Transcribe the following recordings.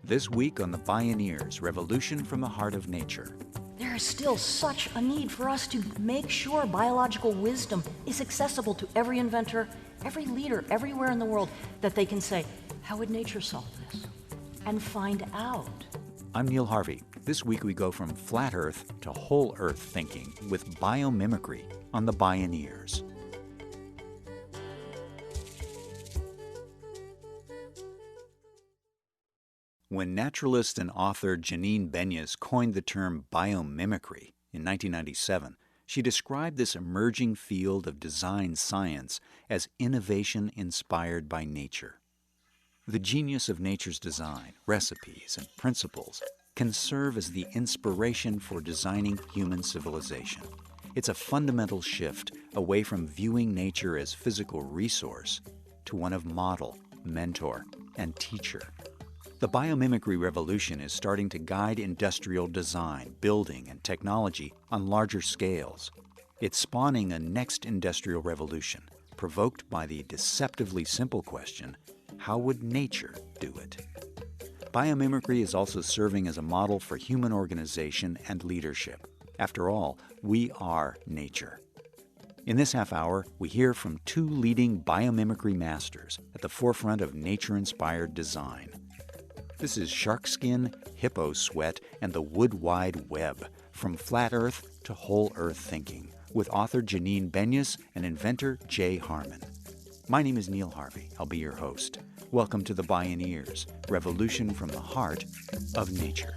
This week on the Bioneers, Revolution from the Heart of Nature. There is still such a need for us to make sure biological wisdom is accessible to every inventor, every leader, everywhere in the world, that they can say, how would nature solve this? And find out. I'm Neil Harvey. This week we go from flat Earth to whole Earth thinking with biomimicry on the Bioneers. When naturalist and author Janine Benyus coined the term biomimicry in 1997, she described this emerging field of design science as innovation inspired by nature. The genius of nature's design, recipes, and principles can serve as the inspiration for designing human civilization. It's a fundamental shift away from viewing nature as physical resource to one of model, mentor, and teacher. The biomimicry revolution is starting to guide industrial design, building, and technology on larger scales. It's spawning a next industrial revolution, provoked by the deceptively simple question, how would nature do it? Biomimicry is also serving as a model for human organization and leadership. After all, we are nature. In this half hour, we hear from two leading biomimicry masters at the forefront of nature-inspired design. This is Sharkskin, Hippo sweat, and the wood wide web, from flat Earth to whole Earth thinking, with author Janine Benyus and inventor Jay Harman. My name is Neil Harvey. I'll be your host. Welcome to the Bioneers, Revolution from the Heart of Nature.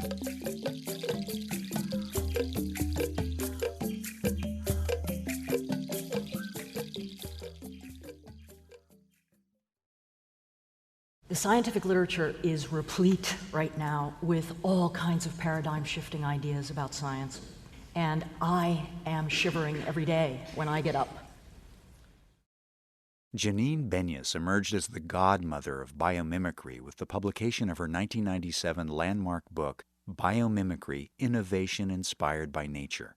The scientific literature is replete right now with all kinds of paradigm-shifting ideas about science, and I am shivering every day when I get up. Janine Benyus emerged as the godmother of biomimicry with the publication of her 1997 landmark book, Biomimicry: Innovation Inspired by Nature.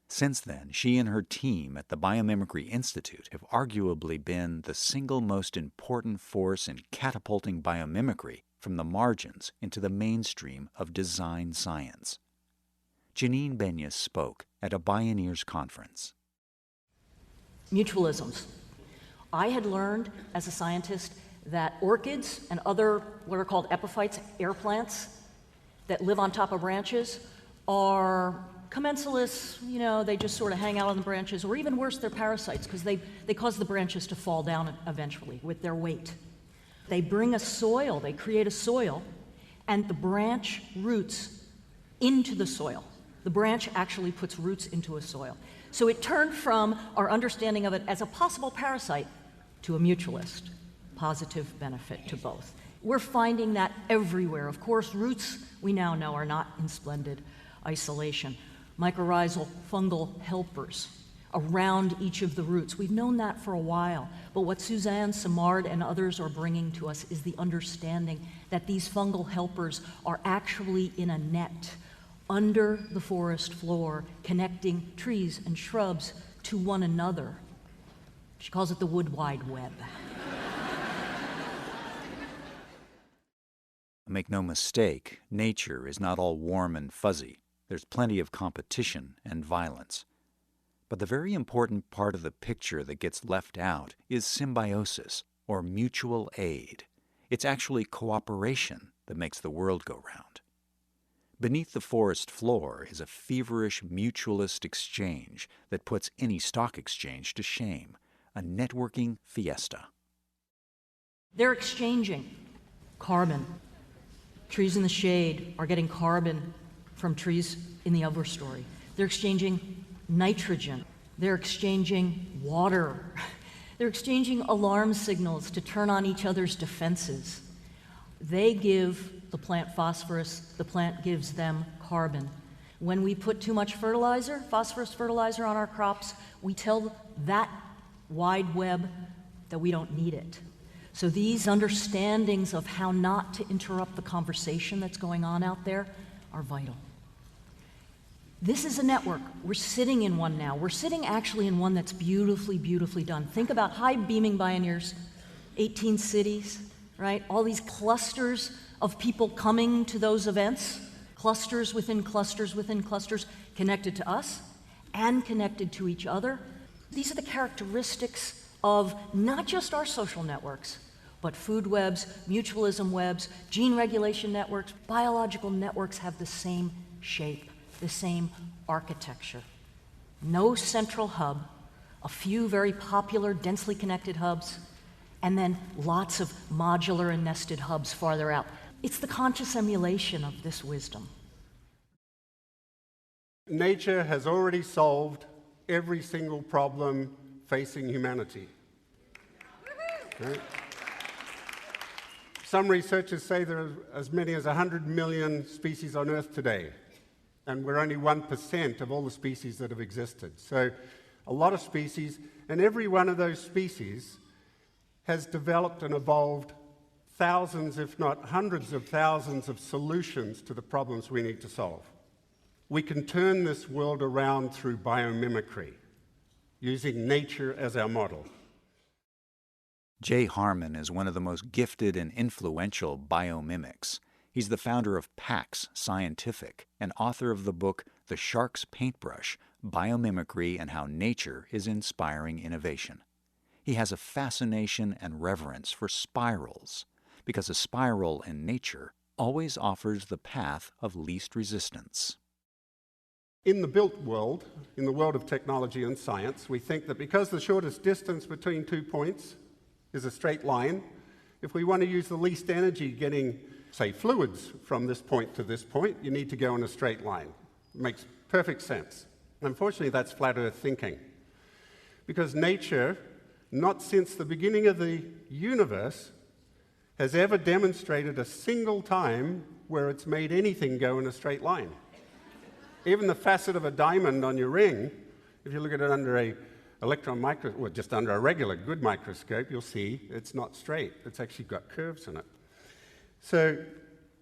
Since then, she and her team at the Biomimicry Institute have arguably been the single most important force in catapulting biomimicry from the margins into the mainstream of design science. Janine Benyus spoke at a Bioneers conference. Mutualisms. I had learned as a scientist that orchids and other what are called epiphytes, air plants, that live on top of branches are commensalists. They just sort of hang out on the branches, or even worse, they're parasites because they cause the branches to fall down eventually with their weight. They bring a soil, they create a soil, and the branch roots into the soil. The branch actually puts roots into a soil. So it turned from our understanding of it as a possible parasite to a mutualist, positive benefit to both. We're finding that everywhere. Of course, roots, we now know, are not in splendid isolation. Mycorrhizal fungal helpers around each of the roots. We've known that for a while, but what Suzanne Simard and others are bringing to us is the understanding that these fungal helpers are actually in a net under the forest floor, connecting trees and shrubs to one another. She calls it the wood wide web. Make no mistake, nature is not all warm and fuzzy. There's plenty of competition and violence. But the very important part of the picture that gets left out is symbiosis, or mutual aid. It's actually cooperation that makes the world go round. Beneath the forest floor is a feverish mutualist exchange that puts any stock exchange to shame, a networking fiesta. They're exchanging carbon. Trees in the shade are getting carbon from trees in the overstory. They're exchanging nitrogen. They're exchanging water. They're exchanging alarm signals to turn on each other's defenses. They give the plant phosphorus, the plant gives them carbon. When we put too much fertilizer, phosphorus fertilizer on our crops, we tell that wide web that we don't need it. So these understandings of how not to interrupt the conversation that's going on out there are vital. This is a network. We're sitting in one now. We're sitting actually in one that's beautifully, beautifully done. Think about high beaming Bioneers, 18 cities, right? All these clusters of people coming to those events, clusters within clusters within clusters, connected to us and connected to each other. These are the characteristics of not just our social networks, but food webs, mutualism webs, gene regulation networks, biological networks have the same shape, the same architecture. No central hub, a few very popular, densely connected hubs, and then lots of modular and nested hubs farther out. It's the conscious emulation of this wisdom. Nature has already solved every single problem facing humanity. Right? Some researchers say there are as many as 100 million species on Earth today, and we're only 1% of all the species that have existed. So a lot of species, and every one of those species has developed and evolved thousands, if not hundreds of thousands of solutions to the problems we need to solve. We can turn this world around through biomimicry, using nature as our model. Jay Harman is one of the most gifted and influential biomimics. He's the founder of PAX Scientific and author of the book The Shark's Paintbrush, Biomimicry and How Nature is Inspiring Innovation. He has a fascination and reverence for spirals, because a spiral in nature always offers the path of least resistance. In the built world, in the world of technology and science, we think that because the shortest distance between 2 points is a straight line, if we want to use the least energy getting, say, fluids from this point to this point, you need to go in a straight line. It makes perfect sense. Unfortunately, that's flat Earth thinking. Because nature, not since the beginning of the universe, has ever demonstrated a single time where it's made anything go in a straight line. Even the facet of a diamond on your ring, if you look at it under a electron microscope, well, just under a regular good microscope, you'll see it's not straight. It's actually got curves in it. So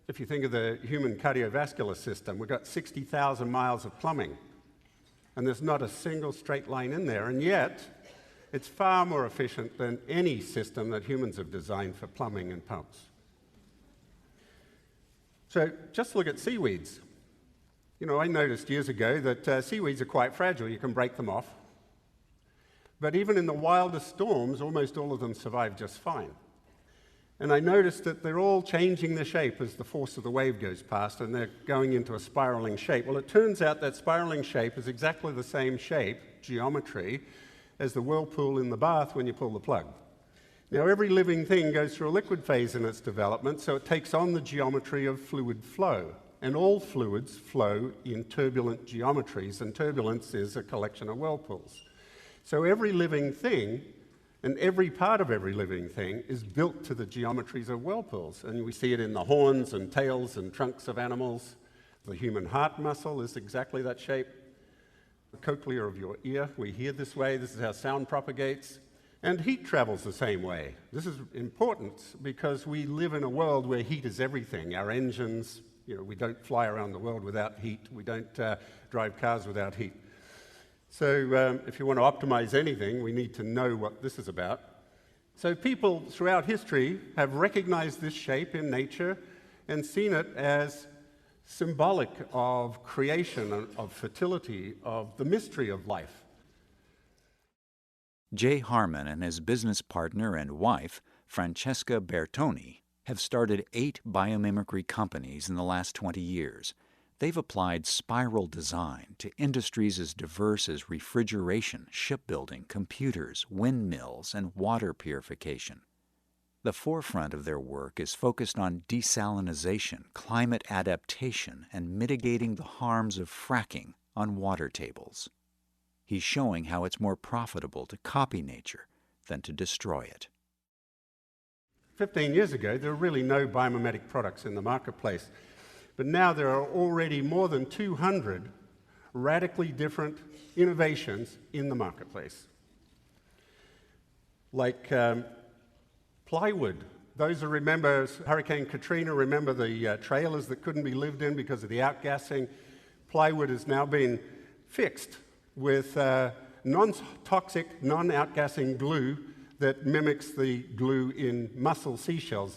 if you think of the human cardiovascular system, we've got 60,000 miles of plumbing, and there's not a single straight line in there, and yet it's far more efficient than any system that humans have designed for plumbing and pumps. So just look at seaweeds. You know, I noticed years ago that seaweeds are quite fragile. You can break them off. But even in the wildest storms, almost all of them survive just fine. And I noticed that they're all changing their shape as the force of the wave goes past, and they're going into a spiraling shape. Well, it turns out that spiraling shape is exactly the same shape, geometry, as the whirlpool in the bath when you pull the plug. Now, every living thing goes through a liquid phase in its development, so it takes on the geometry of fluid flow. And all fluids flow in turbulent geometries, and turbulence is a collection of whirlpools. So every living thing, and every part of every living thing, is built to the geometries of whirlpools. And we see it in the horns and tails and trunks of animals. The human heart muscle is exactly that shape. The cochlea of your ear, we hear this way. This is how sound propagates. And heat travels the same way. This is important because we live in a world where heat is everything. Our engines, we don't fly around the world without heat. We don't drive cars without heat. So if you want to optimize anything, we need to know what this is about. So people throughout history have recognized this shape in nature and seen it as symbolic of creation, of fertility, of the mystery of life. Jay Harman and his business partner and wife, Francesca Bertoni, have started 8 biomimicry companies in the last 20 years. They've applied spiral design to industries as diverse as refrigeration, shipbuilding, computers, windmills, and water purification. The forefront of their work is focused on desalinization, climate adaptation, and mitigating the harms of fracking on water tables. He's showing how it's more profitable to copy nature than to destroy it. 15 years ago, there were really no biomimetic products in the marketplace. But now there are already more than 200 radically different innovations in the marketplace. Like plywood. Those who remember Hurricane Katrina remember the trailers that couldn't be lived in because of the outgassing. Plywood has now been fixed with non-toxic, non-outgassing glue that mimics the glue in mussel seashells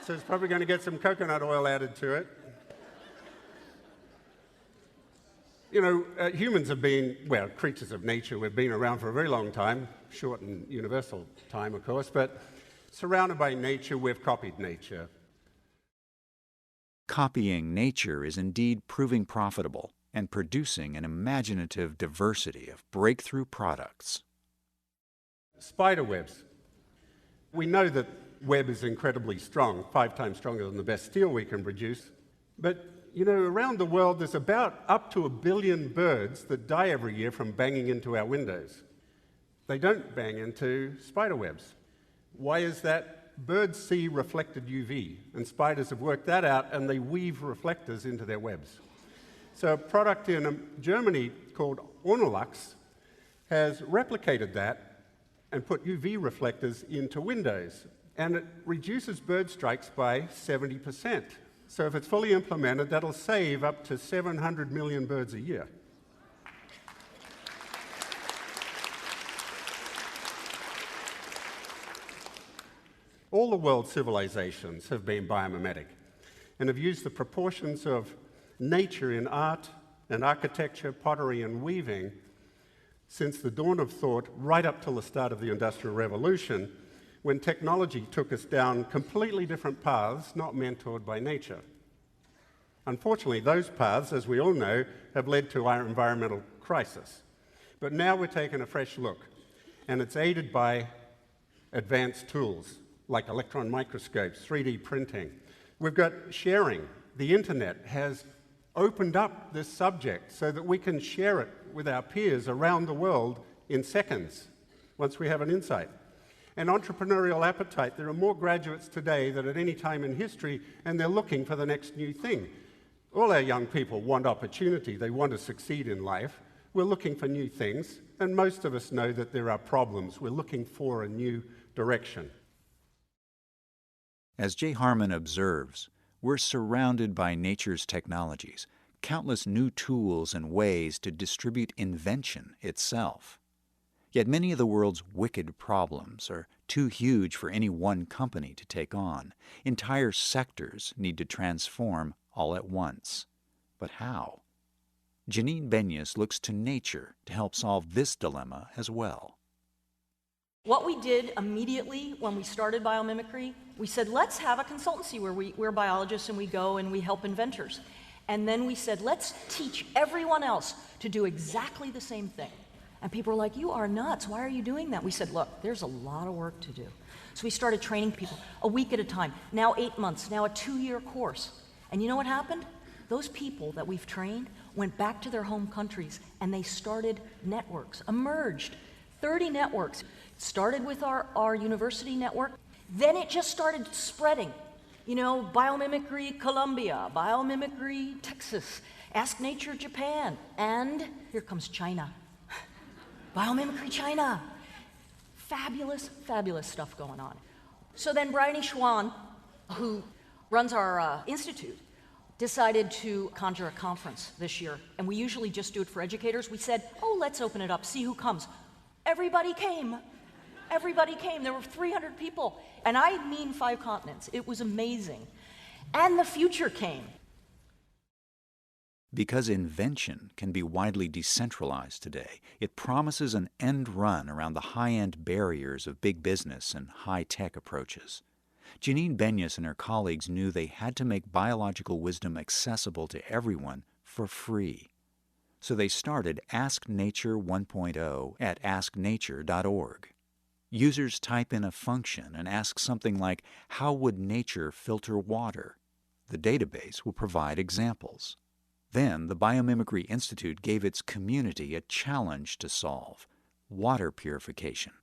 So it's probably going to get some coconut oil added to it. You know, humans have been, well, creatures of nature. We've been around for a very long time, short and universal time, of course, but surrounded by nature, we've copied nature. Copying nature is indeed proving profitable and producing an imaginative diversity of breakthrough products. Spider webs. We know that web is incredibly strong, 5 times stronger than the best steel we can produce. But, you know, around the world, there's about up to 1 billion birds that die every year from banging into our windows. They don't bang into spider webs. Why is that? Birds see reflected UV, and spiders have worked that out, and they weave reflectors into their webs. So a product in Germany called Ornolux has replicated that and put UV reflectors into windows, and it reduces bird strikes by 70%. So if it's fully implemented, that'll save up to 700 million birds a year. All the world's civilizations have been biomimetic and have used the proportions of nature in art and architecture, pottery and weaving since the dawn of thought right up till the start of the Industrial Revolution, when technology took us down completely different paths not mentored by nature. Unfortunately, those paths, as we all know, have led to our environmental crisis. But now we're taking a fresh look, and it's aided by advanced tools like electron microscopes, 3D printing. We've got sharing. The internet has opened up this subject so that we can share it with our peers around the world in seconds once we have an insight. And entrepreneurial appetite. There are more graduates today than at any time in history, and they're looking for the next new thing. All our young people want opportunity. They want to succeed in life. We're looking for new things, and most of us know that there are problems. We're looking for a new direction. As J. Harman observes, we're surrounded by nature's technologies, countless new tools and ways to distribute invention itself. Yet many of the world's wicked problems are too huge for any one company to take on. Entire sectors need to transform all at once. But how? Janine Benyus looks to nature to help solve this dilemma as well. What we did immediately when we started Biomimicry, we said, let's have a consultancy where we're biologists and we go and we help inventors. And then we said, let's teach everyone else to do exactly the same thing. And people were like, you are nuts. Why are you doing that? We said, look, there's a lot of work to do. So we started training people a week at a time, now 8 months, now a 2-year course. And you know what happened? Those people that we've trained went back to their home countries and they started networks, emerged. 30 networks. Started with our university network. Then it just started spreading. You know, Biomimicry Colombia, Biomimicry Texas, Ask Nature Japan, and here comes China. Biomimicry China. Fabulous, fabulous stuff going on. So then Bryony Schwan, who runs our institute, decided to conjure a conference this year. And we usually just do it for educators. We said, oh, let's open it up, see who comes. Everybody came. Everybody came. There were 300 people. And I mean 5 continents. It was amazing. And the future came. Because invention can be widely decentralized today, it promises an end run around the high-end barriers of big business and high-tech approaches. Janine Benyus and her colleagues knew they had to make biological wisdom accessible to everyone for free. So they started Ask Nature 1.0 at asknature.org. Users type in a function and ask something like, how would nature filter water? The database will provide examples. Then the Biomimicry Institute gave its community a challenge to solve: water purification.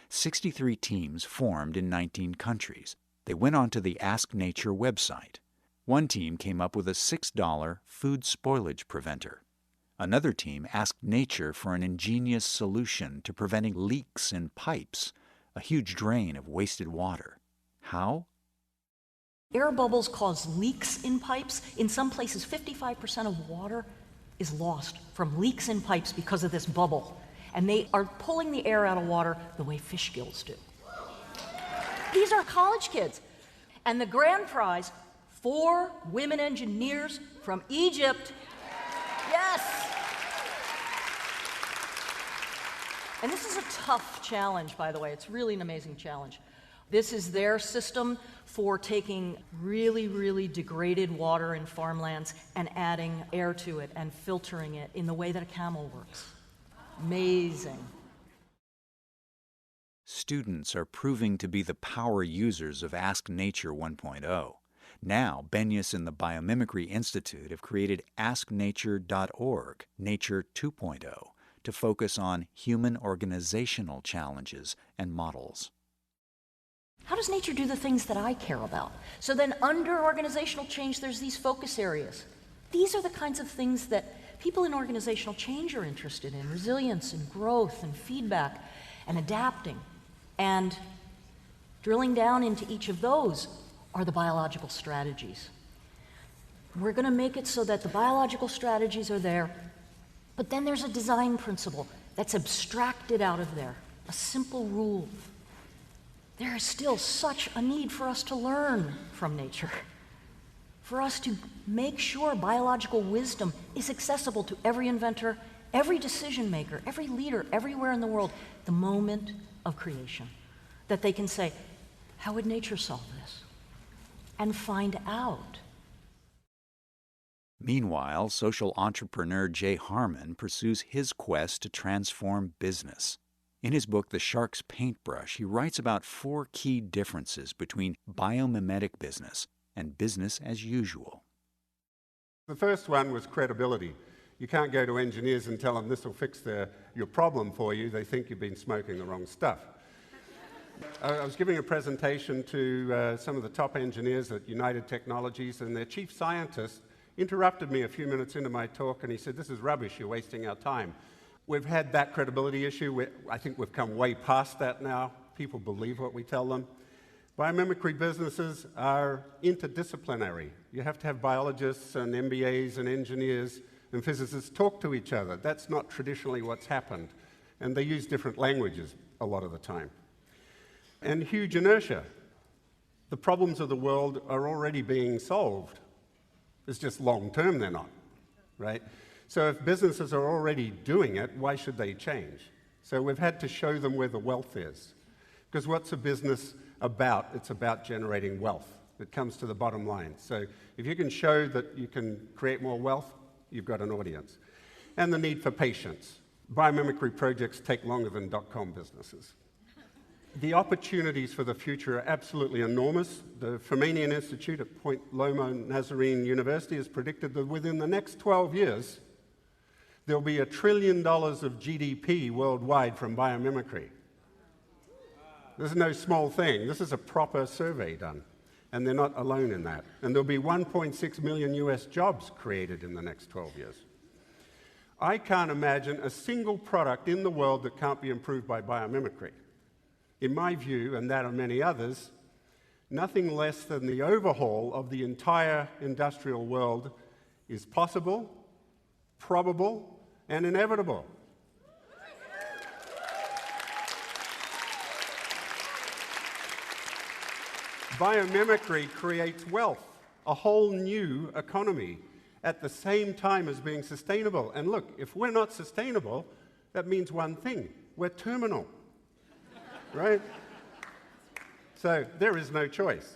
63 teams formed in 19 countries. They went on to the Ask Nature website. One team came up with a $6 food spoilage preventer. Another team asked nature for an ingenious solution to preventing leaks in pipes, a huge drain of wasted water. How? Air bubbles cause leaks in pipes. In some places, 55% of water is lost from leaks in pipes because of this bubble. And they are pulling the air out of water the way fish gills do. These are college kids. And the grand prize, 4 women engineers from Egypt. Yes! And this is a tough challenge, by the way. It's really an amazing challenge. This is their system for taking really, really degraded water in farmlands and adding air to it and filtering it in the way that a camel works. Amazing. Students are proving to be the power users of Ask Nature 1.0. Now, Benyus and the Biomimicry Institute have created AskNature.org, Nature 2.0, to focus on human organizational challenges and models. How does nature do the things that I care about? So then under organizational change, there's these focus areas. These are the kinds of things that people in organizational change are interested in: resilience and growth and feedback and adapting. And drilling down into each of those are the biological strategies. We're going to make it so that the biological strategies are there, but then there's a design principle that's abstracted out of there, a simple rule. There is still such a need for us to learn from nature, for us to make sure biological wisdom is accessible to every inventor, every decision maker, every leader, everywhere in the world, the moment of creation, that they can say, how would nature solve this? And find out. Meanwhile, social entrepreneur Jay Harman pursues his quest to transform business. In his book, The Shark's Paintbrush, he writes about 4 key differences between biomimetic business and business as usual. The first one was credibility. You can't go to engineers and tell them this will fix your problem for you. They think you've been smoking the wrong stuff. I was giving a presentation to some of the top engineers at United Technologies, and their chief scientist interrupted me a few minutes into my talk, and he said, "This is rubbish, you're wasting our time." We've had that credibility issue. I think we've come way past that now. People believe what we tell them. Biomimicry businesses are interdisciplinary. You have to have biologists and MBAs and engineers and physicists talk to each other. That's not traditionally what's happened. And they use different languages a lot of the time. And huge inertia. The problems of the world are already being solved. It's just long-term they're not, right? So if businesses are already doing it, why should they change? So we've had to show them where the wealth is. Because what's a business about? It's about generating wealth. It comes to the bottom line. So if you can show that you can create more wealth, you've got an audience. And the need for patience. Biomimicry projects take longer than .com businesses. The opportunities for the future are absolutely enormous. The Harman Institute at Point Loma Nazarene University has predicted that within the next 12 years, there'll be $1 trillion of GDP worldwide from biomimicry. This is no small thing. This is a proper survey done, and they're not alone in that. And there'll be 1.6 million US jobs created in the next 12 years. I can't imagine a single product in the world that can't be improved by biomimicry. In my view, and that of many others, nothing less than the overhaul of the entire industrial world is possible, probable, and inevitable. Biomimicry creates wealth, a whole new economy, at the same time as being sustainable. And look, if we're not sustainable, that means one thing: we're terminal. Right? So there is no choice.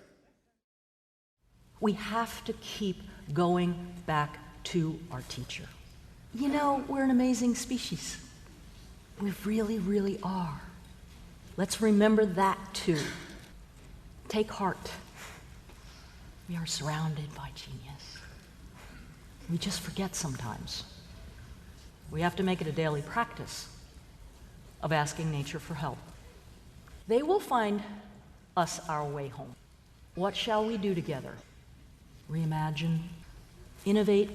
We have to keep going back to our teacher. You know, we're an amazing species. We really, really are. Let's remember that too. Take heart. We are surrounded by genius. We just forget sometimes. We have to make it a daily practice of asking nature for help. They will find us our way home. What shall we do together? Reimagine, innovate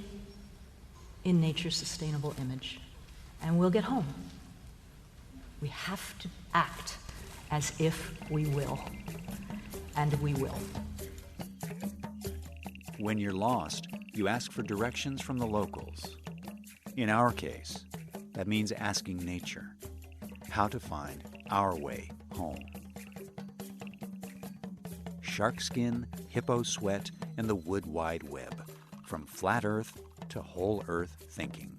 in nature's sustainable image, and we'll get home. We have to act as if we will, and we will. When you're lost, you ask for directions from the locals. In our case, that means asking nature how to find our way home. Sharkskin, Hippo sweat, and the wood wide web. From flat Earth to whole Earth thinking.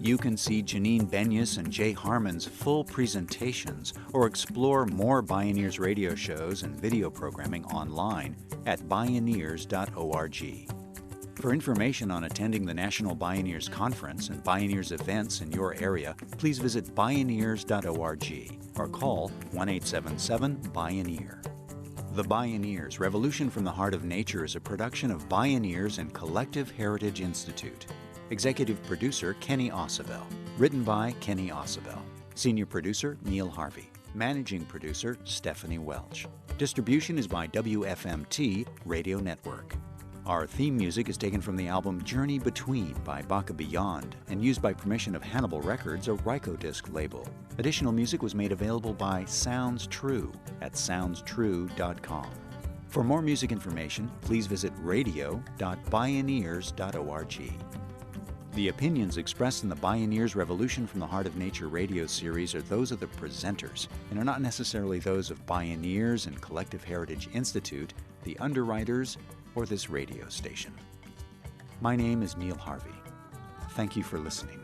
You can see Janine Benyus and Jay Harman's full presentations or explore more Bioneers radio shows and video programming online at Bioneers.org. For information on attending the National Bioneers Conference and Bioneers events in your area, please visit Bioneers.org or call 1-877-BIONEER. The Bioneers, Revolution from the Heart of Nature is a production of Bioneers and Collective Heritage Institute. Executive producer, Kenny Ossobel. Written by Kenny Ossobel. Senior producer, Neil Harvey. Managing producer, Stephanie Welch. Distribution is by WFMT Radio Network. Our theme music is taken from the album Journey Between by Baka Beyond and used by permission of Hannibal Records, a Rykodisc label. Additional music was made available by Sounds True at soundstrue.com. For more music information, please visit radio.bioneers.org. The opinions expressed in the Bioneers Revolution from the Heart of Nature radio series are those of the presenters and are not necessarily those of Bioneers and Collective Heritage Institute, the underwriters, or this radio station. My name is Neil Harvey. Thank you for listening.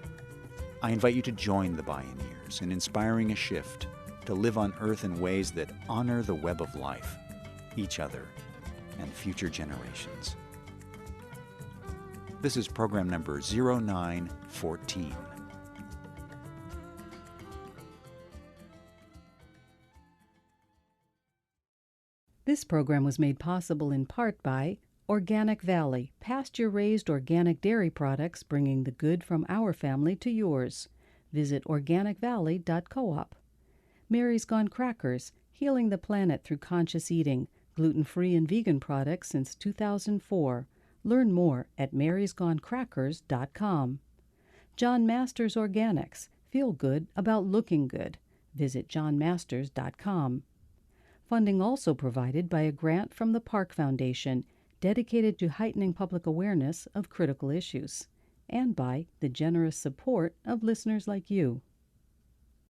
I invite you to join the Bioneers in inspiring a shift to live on Earth in ways that honor the web of life, each other, and future generations. This is program number 0914. This program was made possible in part by Organic Valley, pasture-raised organic dairy products bringing the good from our family to yours. Visit organicvalley.coop. Mary's Gone Crackers, healing the planet through conscious eating, gluten-free and vegan products since 2004. Learn more at marysgonecrackers.com. John Masters Organics. Feel good about looking good. Visit johnmasters.com. Funding also provided by a grant from the Park Foundation, dedicated to heightening public awareness of critical issues, and by the generous support of listeners like you.